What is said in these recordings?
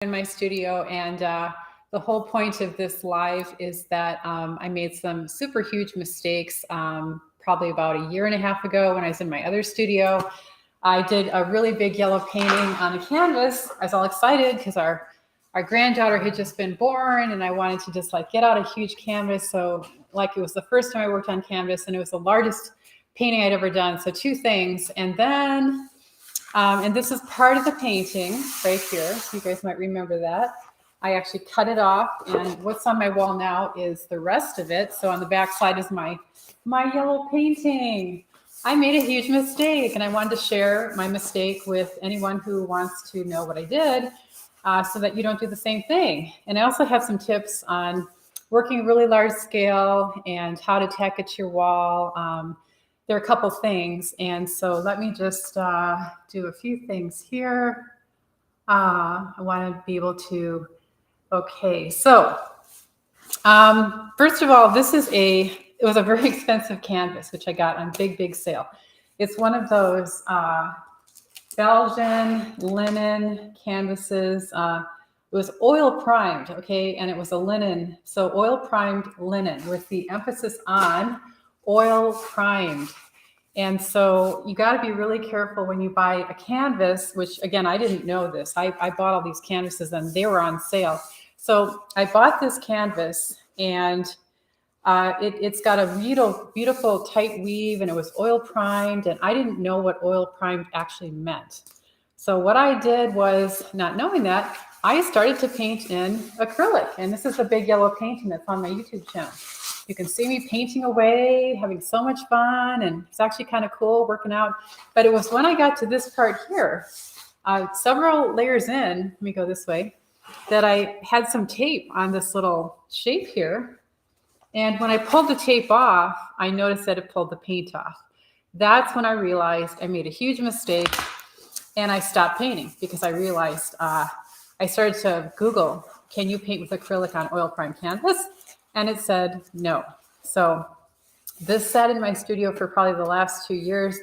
in my studio, and the whole point of this live is that I made some super huge mistakes probably about a year and a half ago when I was in my other studio. I did a really big yellow painting on a canvas. I was all excited because our granddaughter had just been born, and I wanted to just like get out a huge canvas. So like it was the first time I worked on canvas, and it was the largest painting I'd ever done. So two things, and then and this is part of the painting right here. So you guys might remember that. I actually cut it off, and what's on my wall now is the rest of it. So on the back side is my yellow painting. I made a huge mistake, and I wanted to share my mistake with anyone who wants to know what I did, so that you don't do the same thing. And I also have some tips on working really large scale and how to tack it to your wall. There are a couple things, and so let me just do a few things here. I want to be able to, okay, so first of all, it was a very expensive canvas, which I got on big sale. It's one of those Belgian linen canvases. It was oil primed, okay, and it was a linen, so oil primed linen with the emphasis on oil primed. And so you got to be really careful when you buy a canvas, which again, I didn't know this. I bought all these canvases and they were on sale. So I bought this canvas, and it's got a beautiful tight weave, and it was oil primed, and I didn't know what oil primed actually meant. So what I did was, not knowing that, I started to paint in acrylic, and this is a big yellow painting that's on my YouTube channel. You can see me painting away, having so much fun, and it's actually kind of cool working out. But it was when I got to this part here, several layers in, let me go this way, that I had some tape on this little shape here. And when I pulled the tape off, I noticed that it pulled the paint off. That's when I realized I made a huge mistake, and I stopped painting because I realized I started to Google, can you paint with acrylic on oil primed canvas? And it said no. So this sat in my studio for probably the last 2 years,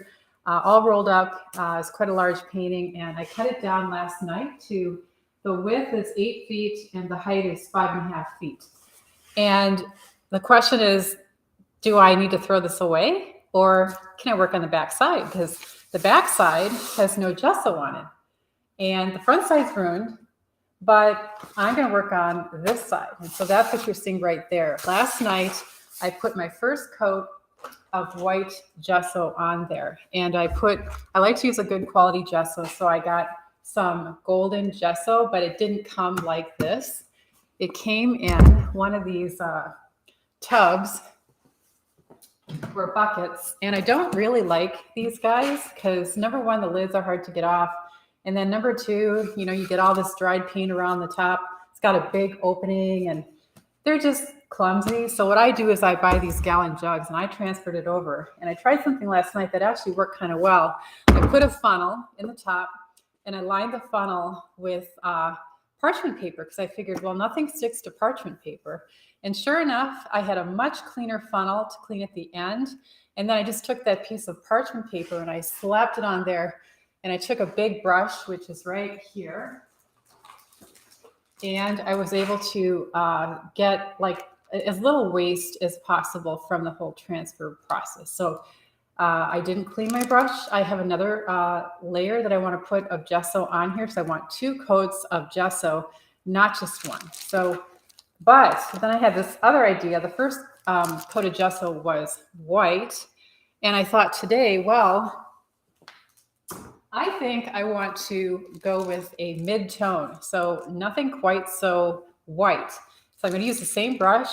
all rolled up. It's quite a large painting, and I cut it down last night to the width is 8 feet and the height is 5.5 feet. And the question is, do I need to throw this away, or can I work on the back side? Because the back side has no gesso on it, and the front side's ruined. But I'm going to work on this side. And so that's what you're seeing right there. Last night, I put my first coat of white gesso on there. And I like to use a good quality gesso. So I got some golden gesso, but it didn't come like this. It came in one of these tubs or buckets. And I don't really like these guys because, number one, the lids are hard to get off. And then number two, you get all this dried paint around the top. It's got a big opening, and they're just clumsy. So what I do is I buy these gallon jugs, and I transferred it over. And I tried something last night that actually worked kind of well. I put a funnel in the top, and I lined the funnel with parchment paper because I figured, well, nothing sticks to parchment paper. And sure enough, I had a much cleaner funnel to clean at the end. And then I just took that piece of parchment paper and I slapped it on there. And I took a big brush, which is right here, and I was able to get like as little waste as possible from the whole transfer process. So I didn't clean my brush. I have another layer that I want to put of gesso on here. So I want 2 coats of gesso, not just one. So, but then I had this other idea. The first coat of gesso was white. And I thought today, well, I think I want to go with a mid-tone, so nothing quite so white. So I'm going to use the same brush,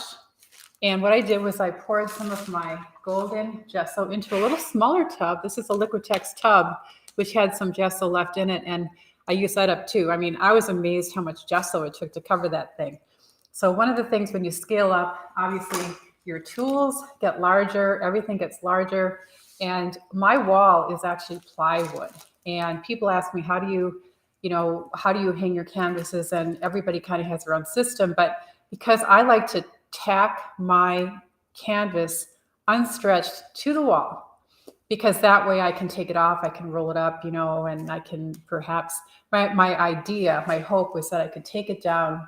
and what I did was I poured some of my golden gesso into a little smaller tub. This is a Liquitex tub, which had some gesso left in it, and I used that up too. I mean, I was amazed how much gesso it took to cover that thing. So one of the things when you scale up, obviously your tools get larger, everything gets larger, and my wall is actually plywood. And people ask me, how do you hang your canvases? And everybody kind of has their own system. But because I like to tack my canvas unstretched to the wall, because that way I can take it off, I can roll it up, you know, and I can perhaps, my idea, my hope was that I could take it down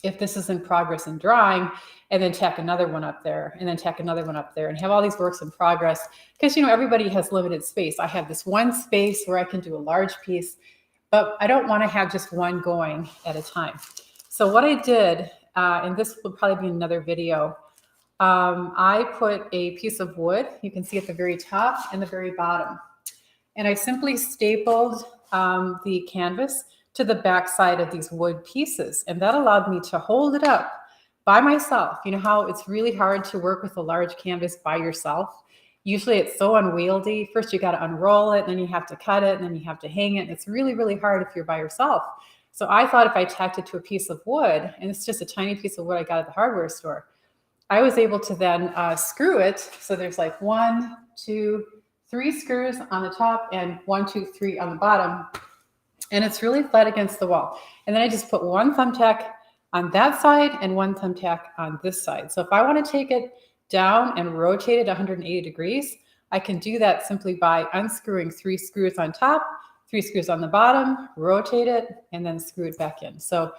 if this is in progress and drawing, and then tack another one up there, and then tack another one up there, and have all these works in progress. Because, you know, everybody has limited space. I have this one space where I can do a large piece, but I don't want to have just one going at a time. So what I did, and this will probably be another video, I put a piece of wood, you can see at the very top and the very bottom, and I simply stapled the canvas to the back side of these wood pieces. And that allowed me to hold it up by myself. You know how it's really hard to work with a large canvas by yourself? Usually it's so unwieldy. First you got to unroll it, then you have to cut it, and then you have to hang it. And it's really, really hard if you're by yourself. So I thought if I tacked it to a piece of wood, and it's just a tiny piece of wood I got at the hardware store, I was able to then screw it. So there's like 1, 2, 3 screws on the top and 1, 2, 3 on the bottom. And it's really flat against the wall. And then I just put one thumbtack on that side and one thumbtack on this side. So if I want to take it down and rotate it 180 degrees, I can do that simply by unscrewing 3 screws on top, 3 screws on the bottom, rotate it, and then screw it back in. So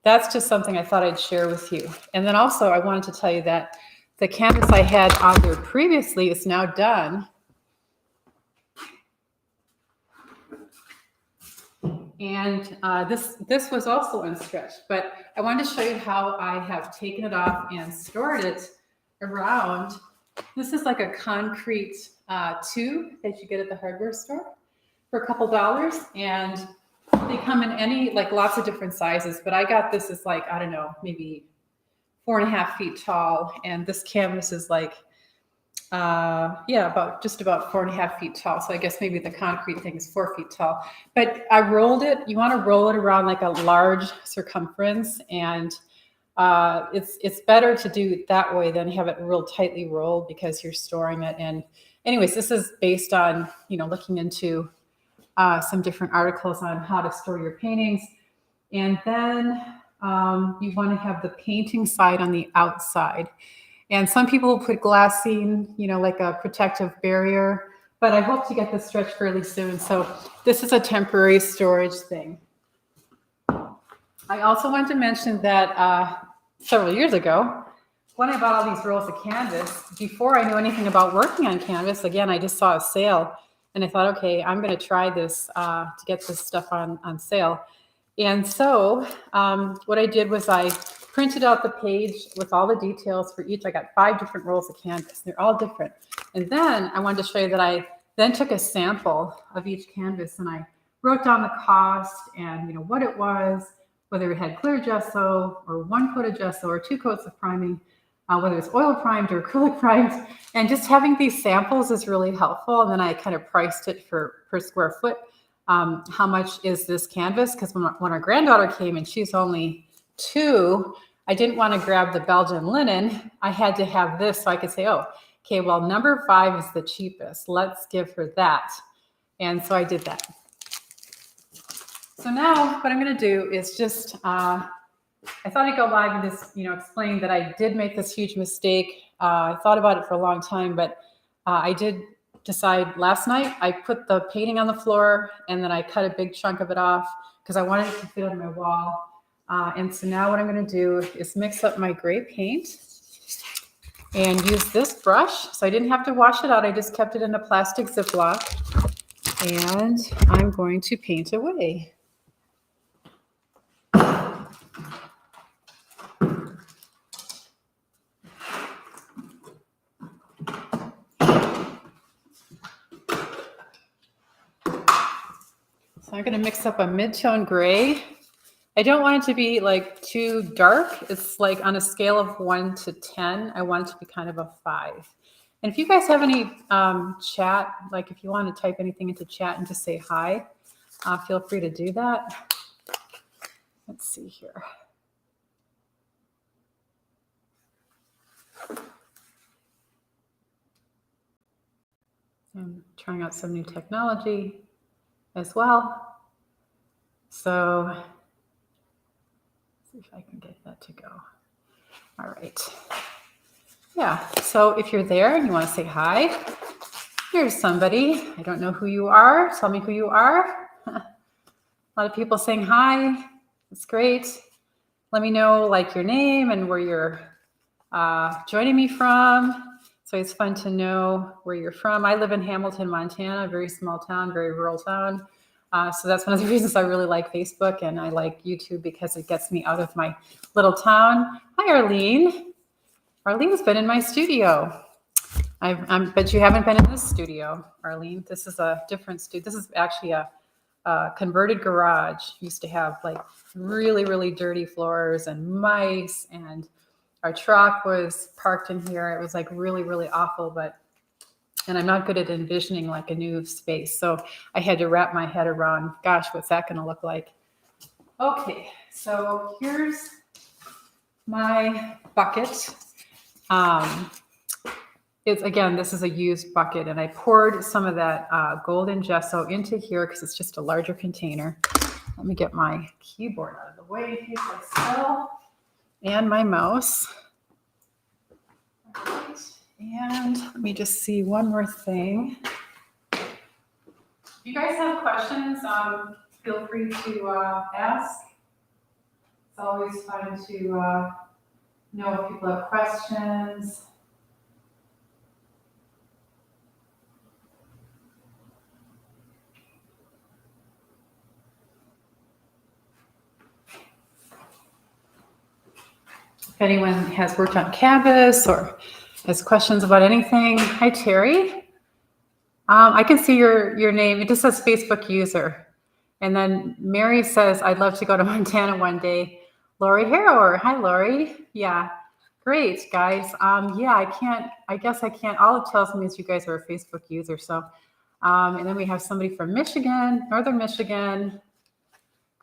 that's just something I thought I'd share with you. And then also I wanted to tell you that the canvas I had on there previously is now done. And this was also unstretched, but I wanted to show you how I have taken it off and stored it around. This is like a concrete tube that you get at the hardware store for a couple dollars, and they come in any, like lots of different sizes, but I got this as like, I don't know, maybe 4.5 feet tall, and this canvas is like just about 4.5 feet tall. So I guess maybe the concrete thing is 4 feet tall. But I rolled it. You want to roll it around like a large circumference, and it's better to do it that way than have it real tightly rolled because you're storing it. And anyways, this is based on, you know, looking into some different articles on how to store your paintings. And then you want to have the painting side on the outside. And some people will put glassine, you know, like a protective barrier, but I hope to get this stretched fairly soon. So this is a temporary storage thing. I also want to mention that several years ago, when I bought all these rolls of canvas, before I knew anything about working on canvas, again, I just saw a sale and I thought, okay, I'm going to try this to get this stuff on sale. And so what I did was I printed out the page with all the details for each. I got 5 different rolls of canvas. They're all different. And then I wanted to show you that I then took a sample of each canvas and I wrote down the cost and, you know, what it was, whether it had clear gesso or 1 coat of gesso or 2 coats of priming, whether it's oil primed or acrylic primed. And just having these samples is really helpful. And then I kind of priced it per square foot. How much is this canvas? Because when our granddaughter came and she's only 2, I didn't want to grab the Belgian linen. I had to have this so I could say, oh, okay, well, number 5 is the cheapest. Let's give her that. And so I did that. So now what I'm going to do is just, I thought I'd go live and just, you know, explain that I did make this huge mistake. I thought about it for a long time, but I did decide last night. I put the painting on the floor and then I cut a big chunk of it off because I wanted it to fit on my wall. And so now what I'm going to do is mix up my gray paint and use this brush. So I didn't have to wash it out. I just kept it in a plastic Ziploc and I'm going to paint away. So I'm going to mix up a mid-tone gray. I don't want it to be like too dark. It's like on a scale of 1 to 10, I want it to be kind of a 5. And if you guys have any chat, like if you want to type anything into chat and just say hi, feel free to do that. Let's see here. I'm trying out some new technology as well. So if I can get that to go. All right. Yeah, so if you're there and you want to say hi, Here's somebody. I don't know who you are. Tell me who you are. A lot of people saying hi. It's great. Let me know like your name and where you're joining me from. So it's fun to know where you're from. I live in Hamilton, Montana, a very small town, very rural town. So that's one of the reasons I really like Facebook and I like YouTube because it gets me out of my little town. Hi, Arlene. Arlene's been in my studio. But you haven't been in this studio, Arlene. This is a different studio. This is actually a converted garage. Used to have like really, really dirty floors and mice, and our truck was parked in here. It was like really, really awful, and I'm not good at envisioning like a new space. So I had to wrap my head around, gosh, what's that going to look like? Okay, so here's my bucket. This is a used bucket, and I poured some of that golden gesso into here because it's just a larger container. Let me get my keyboard out of the way in case I spill, and my mouse. All right. And let me just see one more thing. If you guys have questions, feel free to ask. It's always fun to know if people have questions. If anyone has worked on Canvas or has questions about anything. Hi, Terry. I can see your name. It just says Facebook user. And then Mary says, I'd love to go to Montana one day. Lori Harrower. Hi, Lori. Yeah, great, guys. I guess I can't. All it tells me is you guys are a Facebook user. So, and then we have somebody from Michigan, Northern Michigan.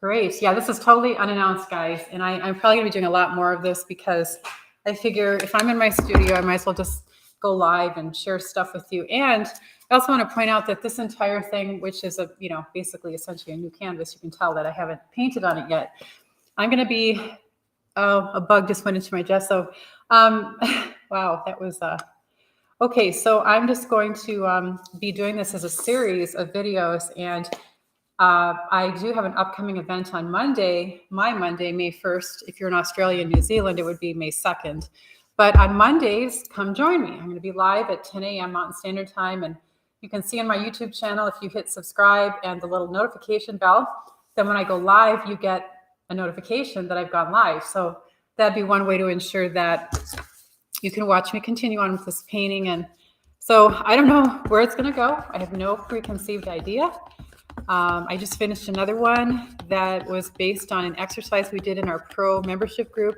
Great. Yeah, this is totally unannounced, guys. And I'm probably going to be doing a lot more of this because I figure if I'm in my studio, I might as well just go live and share stuff with you. And I also want to point out that this entire thing, which is basically essentially a new canvas, you can tell that I haven't painted on it yet. I'm going to be, a bug just went into my gesso. Wow, that was, okay. So I'm just going to be doing this as a series of videos, and I do have an upcoming event on Monday, May 1st. If you're in Australia and New Zealand, it would be May 2nd. But on Mondays, come join me. I'm going to be live at 10 a.m. Mountain Standard Time. And you can see on my YouTube channel, if you hit subscribe and the little notification bell, then when I go live, you get a notification that I've gone live. So that'd be one way to ensure that you can watch me continue on with this painting. And so I don't know where it's going to go. I have no preconceived idea. I just finished another one that was based on an exercise we did in our pro membership group.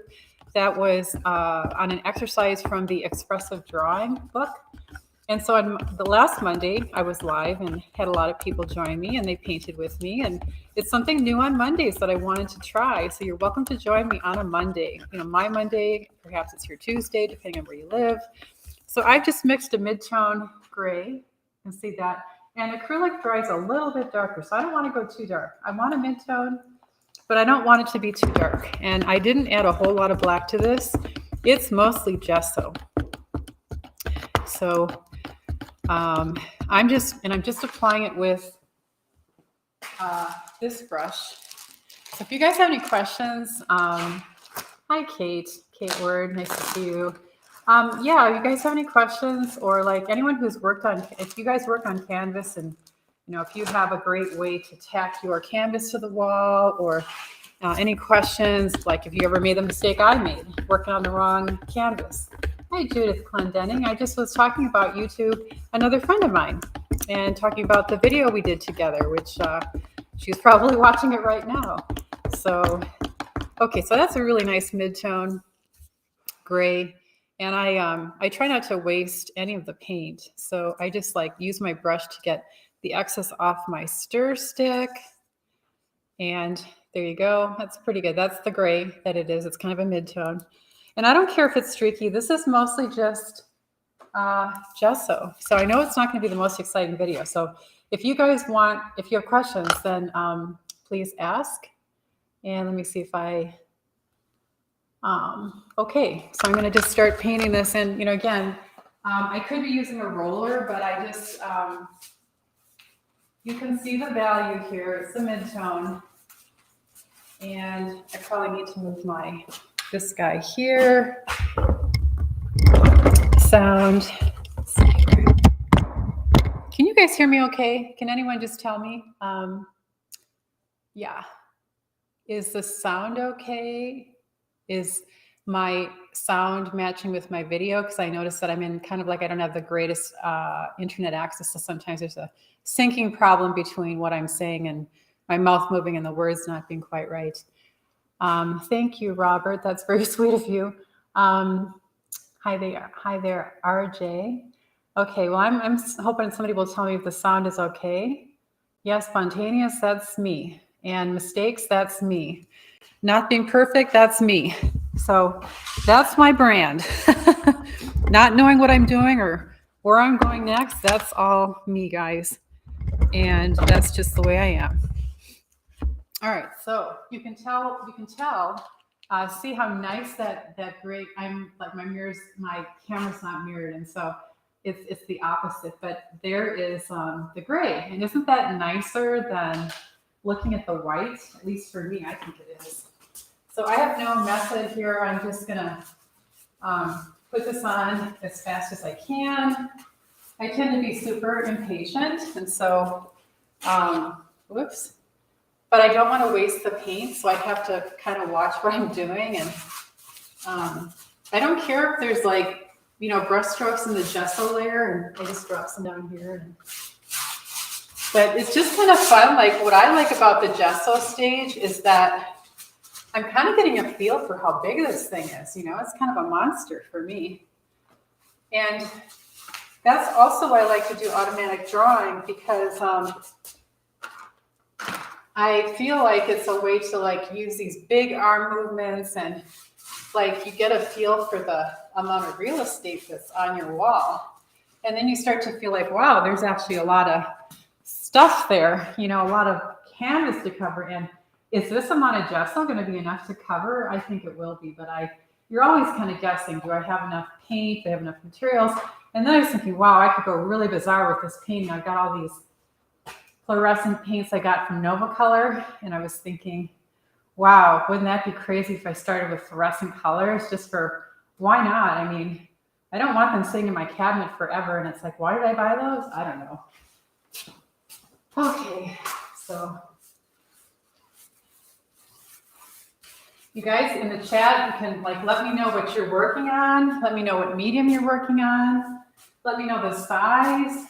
That was on an exercise from the Expressive Drawing book. And so on the last Monday, I was live and had a lot of people join me, and they painted with me. And it's something new on Mondays that I wanted to try. So you're welcome to join me on a Monday. My Monday, perhaps it's your Tuesday, depending on where you live. So I've just mixed a mid-tone gray. You can see that. And acrylic dries a little bit darker, so I don't want to go too dark. I want a mid-tone, but I don't want it to be too dark. And I didn't add a whole lot of black to this. It's mostly gesso. So I'm just applying it with this brush. So if you guys have any questions, hi Kate Word, nice to see you. Yeah, if you guys have any questions, or like anyone who's worked on, if you guys work on Canvas, and if you have a great way to tack your canvas to the wall, or any questions, like if you ever made the mistake I made working on the wrong canvas. Hi, Judith Clendenning. I just was talking about YouTube, another friend of mine, and talking about the video we did together, which she's probably watching it right now. So, okay, so that's a really nice mid-tone gray. And I try not to waste any of the paint. So I just use my brush to get the excess off my stir stick. And there you go. That's pretty good. That's the gray that it is. It's kind of a mid-tone. And I don't care if it's streaky. This is mostly just gesso. So I know it's not going to be the most exciting video. So if you guys if you have questions, then please ask. And let me see if okay, so I'm going to just start painting this. And, again, I could be using a roller, but I just, you can see the value here. It's the mid-tone. And I probably need to move this guy here. Sound. Can you guys hear me okay? Can anyone just tell me? Yeah. Is the sound okay? Is my sound matching with my video? Because I noticed that I'm in kind of like, I don't have the greatest internet access, so sometimes there's a syncing problem between what I'm saying and my mouth moving and the words not being quite right. Thank you, Robert. That's very sweet of you. Hi there, RJ. Okay, well, I'm hoping somebody will tell me if the sound is okay. Yes, spontaneous, that's me. And mistakes, that's me. Not being perfect, that's me. So that's my brand. Not knowing what I'm doing or where I'm going next, that's all me, guys. And that's just the way I am. All right, so you can tell, see how nice that gray, I'm like my camera's not mirrored, and so it's the opposite, but there is the gray. And isn't that nicer than looking at the white? At least for me, I think it is. So I have no method here. I'm just gonna put this on as fast as I can. I tend to be super impatient, and so, whoops. But I don't want to waste the paint, so I have to kind of watch what I'm doing. And I don't care if there's like, you know, brush strokes in the gesso layer, and I just drop some down here. But it's just kind of fun. Like, what I like about the gesso stage is that I'm kind of getting a feel for how big this thing is. You know, it's kind of a monster for me. And that's also why I like to do automatic drawing, because I feel like it's a way to like use these big arm movements, and like you get a feel for the amount of real estate that's on your wall. And then you start to feel like, wow, there's actually a lot of stuff there, you know, a lot of canvas to cover. And is this amount of gesso going to be enough to cover? I think it will be, but you're always kind of guessing, do I have enough paint? Do I have enough materials? And then I was thinking, wow, I could go really bizarre with this painting. I've got all these fluorescent paints I got from Nova Color, and I was thinking, wow, wouldn't that be crazy if I started with fluorescent colors just for, why not? I mean, I don't want them sitting in my cabinet forever, and it's like, why did I buy those? I don't know. Okay, so you guys in the chat, you can like let me know what you're working on. Let me know what medium you're working on. Let me know the size.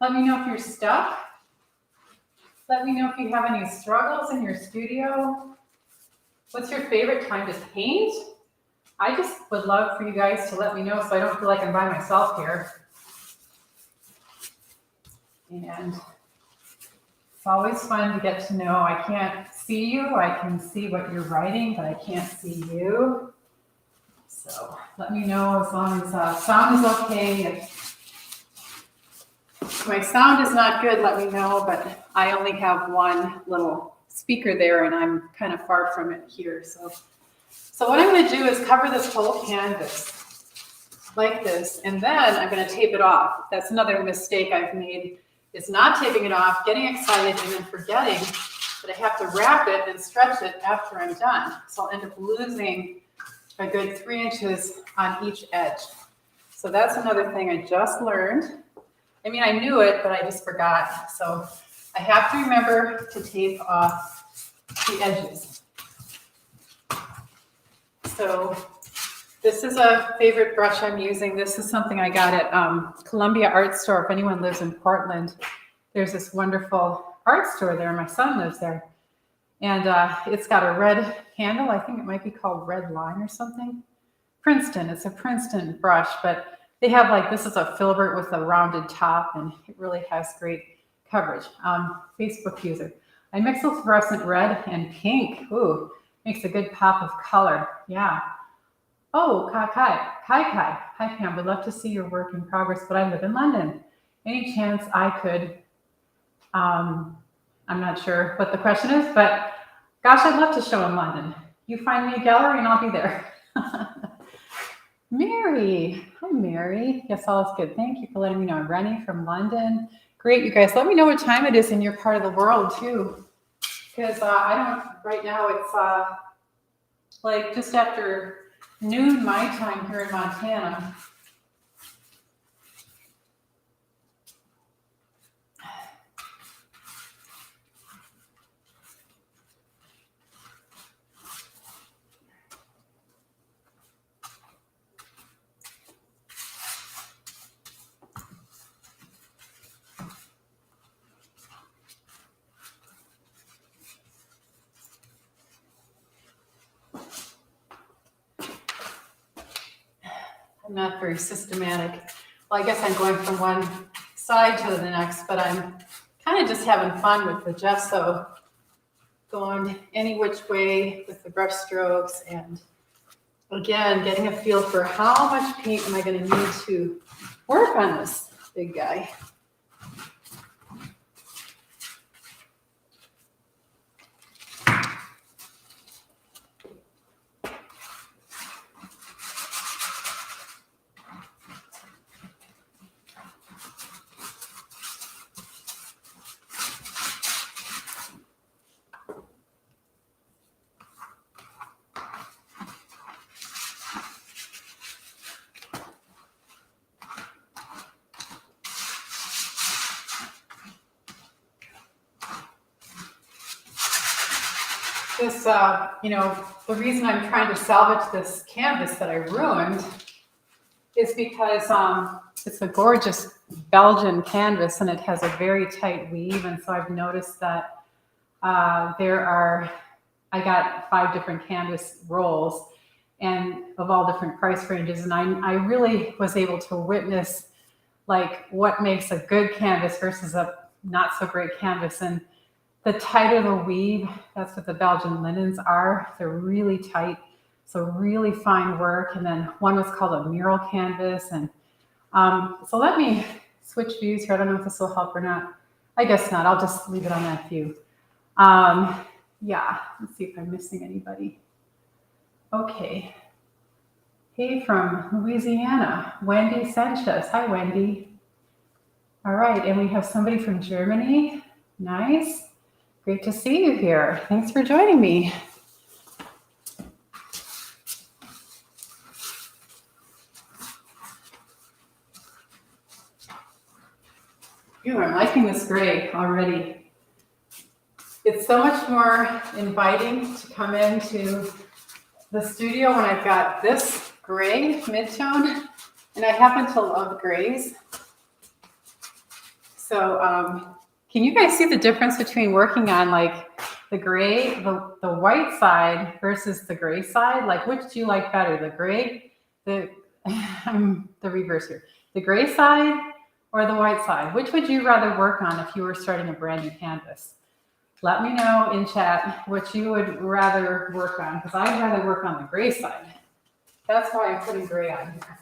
Let me know if you're stuck. Let me know if you have any struggles in your studio. What's your favorite time to paint? I just would love for you guys to let me know so I don't feel like I'm by myself here. And it's always fun to get to know. I can't see you. I can see what you're writing, but I can't see you. So let me know as long as sound is okay. If my sound is not good, let me know, but I only have one little speaker there and I'm kind of far from it here. So what I'm going to do is cover this whole canvas like this, and then I'm going to tape it off. That's another mistake I've made, is not taping it off, getting excited, and then forgetting that I have to wrap it and stretch it after I'm done. So I'll end up losing a good 3 inches on each edge. So that's another thing I just learned. I mean, I knew it, but I just forgot. So I have to remember to tape off the edges. So this is a favorite brush I'm using. This is something I got at Columbia Art Store. If anyone lives in Portland, there's this wonderful art store there. My son lives there. And it's got a red handle. I think it might be called Red Line or something. Princeton. It's a Princeton brush, but they have like, this is a filbert with a rounded top, and it really has great coverage. Facebook user. I mix the fluorescent red and pink. Ooh, makes a good pop of color. Yeah. Oh, Kai. Hi, Pam. Would love to see your work in progress, but I live in London. Any chance I could, I'm not sure what the question is, but gosh, I'd love to show in London. You find me a gallery and I'll be there. Mary. Hi, Mary. Yes, all is good. Thank you for letting me know. I'm Rennie from London. Great, you guys. Let me know what time it is in your part of the world, too. Because I don't, right now it's like just after noon my time here in Montana. I'm not very systematic. Well, I guess I'm going from one side to the next, but I'm kind of just having fun with the gesso, going any which way with the brush strokes, and again, getting a feel for how much paint am I going to need to work on this big guy. This, the reason I'm trying to salvage this canvas that I ruined is because it's a gorgeous Belgian canvas and it has a very tight weave. And so I've noticed that I got 5 different canvas rolls and of all different price ranges. And I really was able to witness like what makes a good canvas versus a not so great canvas. And the tighter the weave, that's what the Belgian linens are. They're really tight, so really fine work. And then one was called a mural canvas. And so let me switch views here. I don't know if this will help or not. I guess not. I'll just leave it on that view. Yeah, let's see if I'm missing anybody. Okay. Hey, from Louisiana, Wendy Sanchez. Hi, Wendy. All right, and we have somebody from Germany. Nice. Great to see you here. Thanks for joining me. I'm liking this gray already. It's so much more inviting to come into the studio when I've got this gray midtone, and I happen to love grays. So can you guys see the difference between working on like the gray, the white side versus the gray side? Like, which do you like better, the gray, the reverse here, the gray side or the white side? Which would you rather work on if you were starting a brand new canvas? Let me know in chat what you would rather work on, because I'd rather work on the gray side. That's why I'm putting gray on here.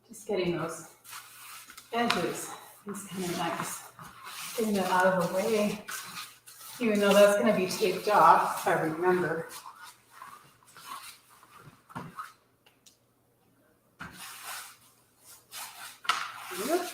Just getting those edges. It's kind of nice. Getting that out of the way, even though that's going to be taped off, if I remember. Yep.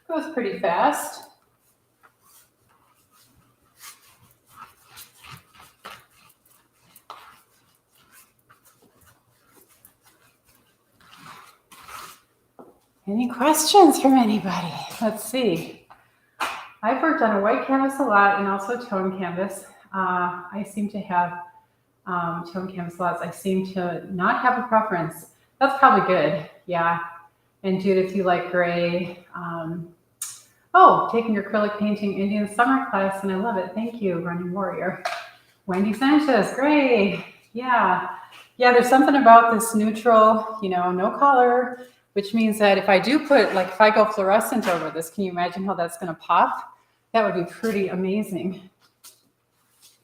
Goes pretty fast. Any questions from anybody? Let's see. I've worked on a white canvas a lot and also tone canvas. I seem to have tone canvas lots. I seem to not have a preference. That's probably good. Yeah. And Judith, you like gray. Taking your acrylic painting Indian summer class, and I love it. Thank you, Running Warrior. Wendy Sanchez, great. Yeah. Yeah, there's something about this neutral, no color, which means that if I do put, like if I go fluorescent over this, can you imagine how that's going to pop? That would be pretty amazing.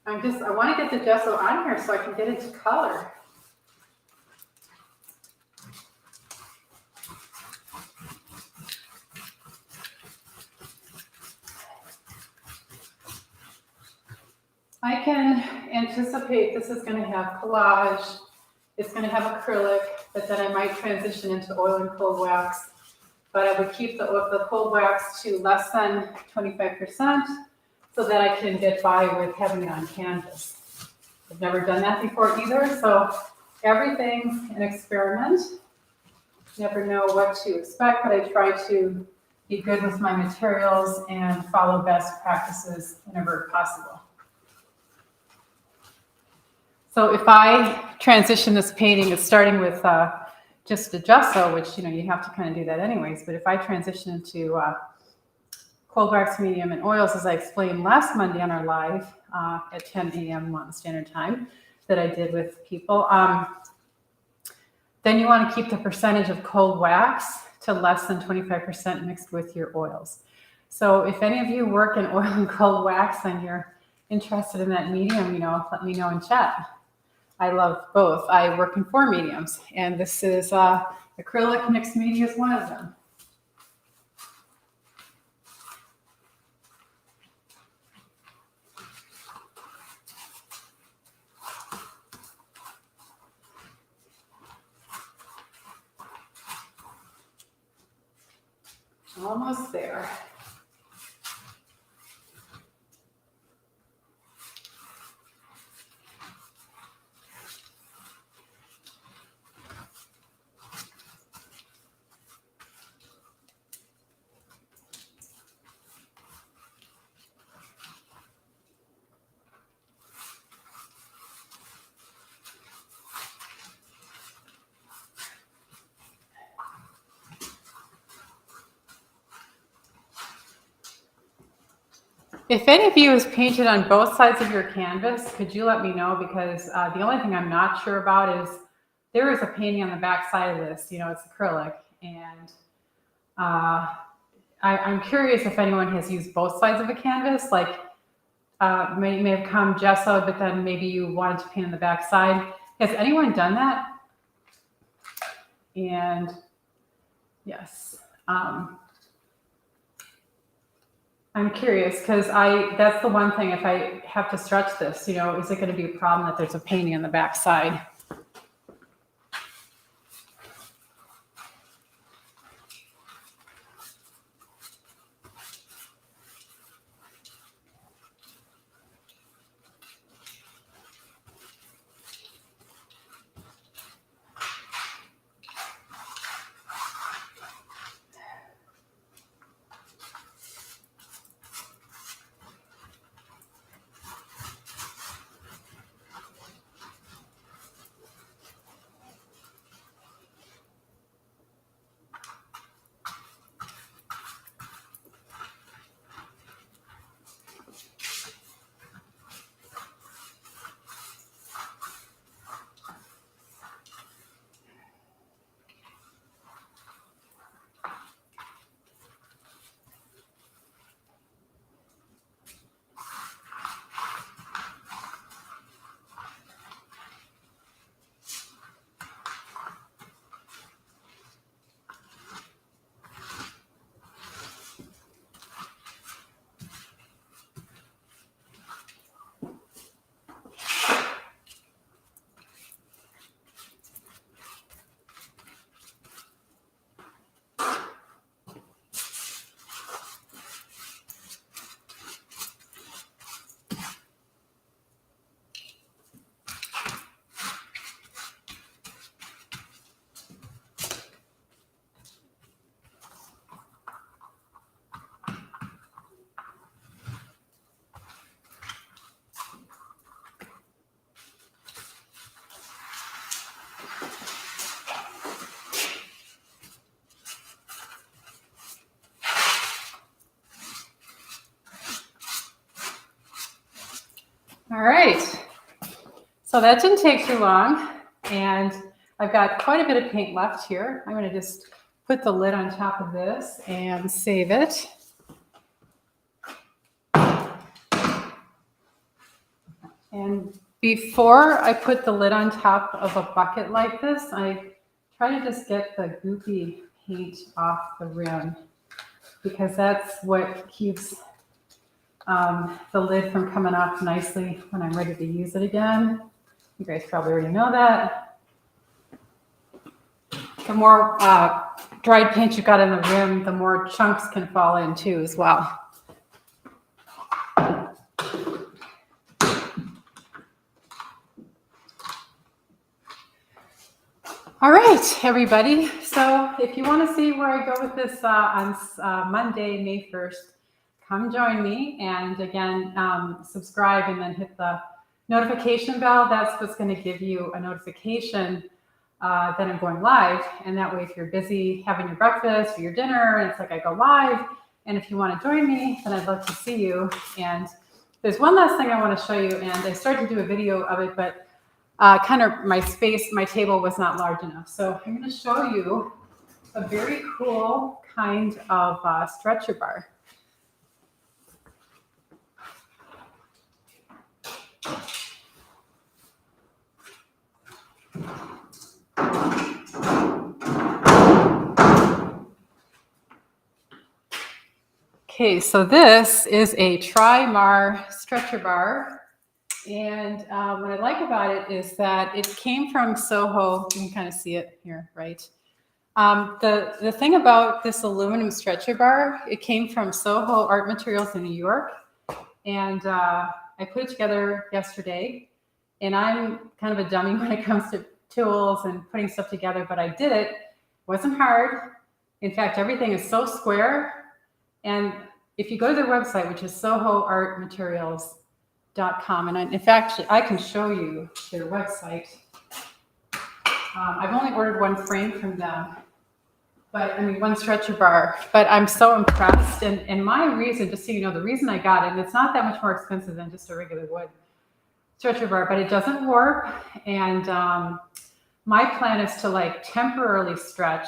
I want to get the gesso on here so I can get into color. I can anticipate this is going to have collage. It's going to have acrylic, but then I might transition into oil and cold wax. But I would keep the cold wax to less than 25% so that I can get by with having it on canvas. I've never done that before either, so everything's an experiment. Never know what to expect, but I try to be good with my materials and follow best practices whenever possible. So if I transition this painting, it's starting with just a gesso, which you have to kind of do that anyways. But if I transition into cold wax, medium, and oils, as I explained last Monday on our live at 10 a.m. Mountain Standard Time that I did with people, then you want to keep the percentage of cold wax to less than 25% mixed with your oils. So if any of you work in oil and cold wax and you're interested in that medium, let me know in chat. I love both. I work in 4 mediums, and this is acrylic mixed media is one of them. Almost there. If any of you has painted on both sides of your canvas, could you let me know? Because the only thing I'm not sure about is there is a painting on the back side of this, it's acrylic. And I'm curious if anyone has used both sides of a canvas, like may have come gessoed, but then maybe you wanted to paint on the back side. Has anyone done that? And yes. I'm curious because that's the one thing, if I have to stretch this, is it going to be a problem that there's a painting on the back side? All right. So that didn't take too long. And I've got quite a bit of paint left here. I'm going to just put the lid on top of this and save it. And before I put the lid on top of a bucket like this, I try to just get the goopy paint off the rim, because that's what keeps the lid from coming off nicely when I'm ready to use it again. You guys probably already know that. The more dried paint you've got in the rim, the more chunks can fall in too as well. All right, everybody. So if you want to see where I go with this on Monday, May 1st, come join me. And again, subscribe and then hit the notification bell. That's what's going to give you a notification that I'm going live. And that way, if you're busy having your breakfast or your dinner, and it's like I go live, and if you want to join me, then I'd love to see you. And there's one last thing I want to show you, and I started to do a video of it, but kind of my table was not large enough. So I'm going to show you a very cool kind of stretcher bar. Okay, so this is a Tri-Mar stretcher bar. And what I like about it is that it came from Soho. You can kind of see it here, right? The thing about this aluminum stretcher bar, it came from Soho Art Materials in New York. And I put it together yesterday. And I'm kind of a dummy when it comes to tools and putting stuff together, but I did it. It wasn't hard. In fact, everything is so square. And if you go to their website, which is sohoartmaterials.com, and in fact, I can show you their website. I've only ordered one frame from them, but I mean, one stretcher bar, but I'm so impressed. And my reason, just so you know, the reason I got it, and it's not that much more expensive than just a regular wood stretcher bar, but it doesn't warp. And my plan is to like temporarily stretch,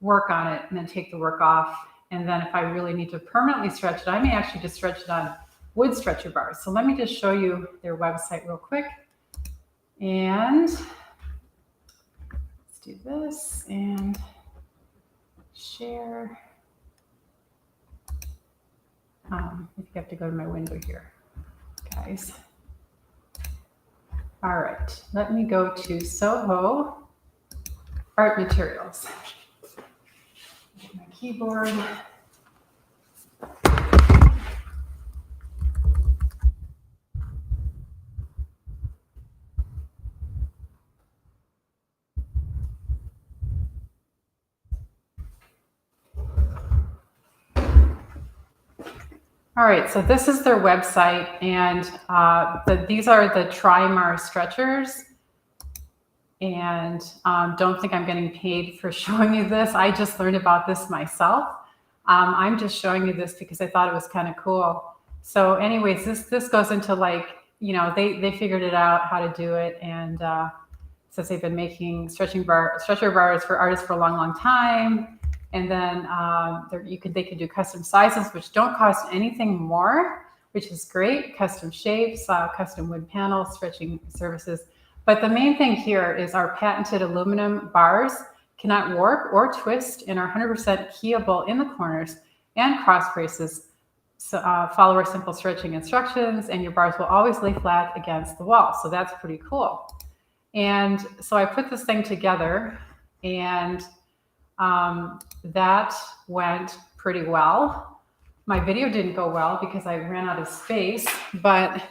work on it, and then take the work off. And then if I really need to permanently stretch it, I may actually just stretch it on wood stretcher bars. So let me just show you their website real quick. And let's do this and share. If you have to go to my window here, guys. All right, let me go to Soho Art Materials. My keyboard. All right, so this is their website, and these are the Tri-Mar stretchers. And don't think I'm getting paid for showing you this. I just learned about this myself. I'm just showing you this because I thought it was kind of cool. So anyways, this goes into like, you know, they figured it out how to do it. And since they've been making stretcher bars for artists for a long, long time. And then they could do custom sizes, which don't cost anything more, which is great. Custom shapes, custom wood panels, stretching services. But the main thing here is our patented aluminum bars cannot warp or twist and are 100% keyable in the corners and cross braces. So follow our simple stretching instructions, and your bars will always lay flat against the wall. So that's pretty cool. And so I put this thing together, and that went pretty well. My video didn't go well because I ran out of space, but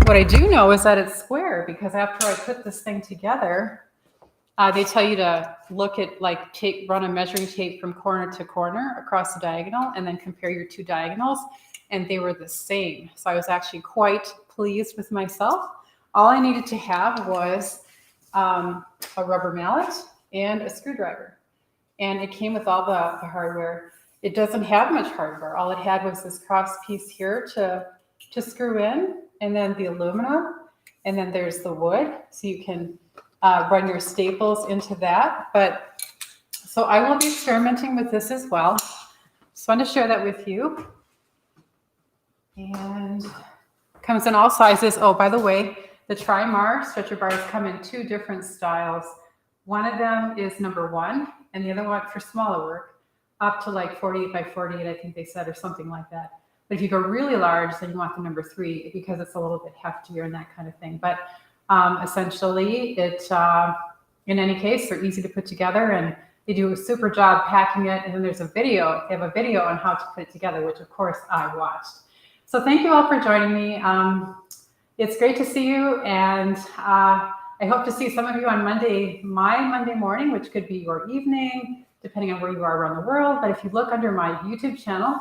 what I do know is that it's square, because after I put this thing together, they tell you to look at, like, run a measuring tape from corner to corner across the diagonal, and then compare your two diagonals, and they were the same. So I was actually quite pleased with myself. All I needed to have was a rubber mallet and a screwdriver, and it came with all the hardware. It doesn't have much hardware. All it had was this cross piece here to screw in, and then the aluminum, and then there's the wood. So you can run your staples into that. But so I will be experimenting with this as well. Just wanted to share that with you. And comes in all sizes. Oh, by the way, the Trimar stretcher bars come in 2 different styles. One of them is number 1, and the other one for smaller work, up to like 48 by 48, I think they said, or something like that. But if you go really large, then you want the number 3 because it's a little bit heftier and that kind of thing. But essentially, in any case, they're easy to put together, and they do a super job packing it. And then there's a video. They have a video on how to put it together, which of course I watched. So thank you all for joining me. It's great to see you, and I hope to see some of you on Monday, my Monday morning, which could be your evening, depending on where you are around the world. But if you look under my YouTube channel,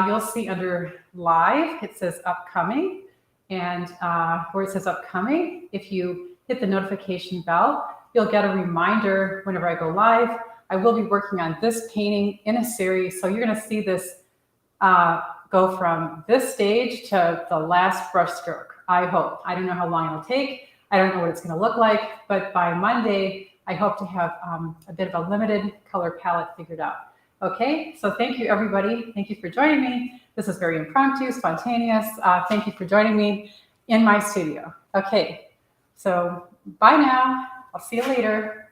you'll see under live, it says upcoming, and where it says upcoming, if you hit the notification bell, you'll get a reminder whenever I go live. I will be working on this painting in a series, so you're going to see this go from this stage to the last brush stroke, I hope. I don't know how long it'll take. I don't know what it's going to look like, but by Monday, I hope to have a bit of a limited color palette figured out. Okay, so thank you, everybody. Thank you for joining me. This is very impromptu, spontaneous. Thank you for joining me in my studio. Okay, so bye now. I'll see you later.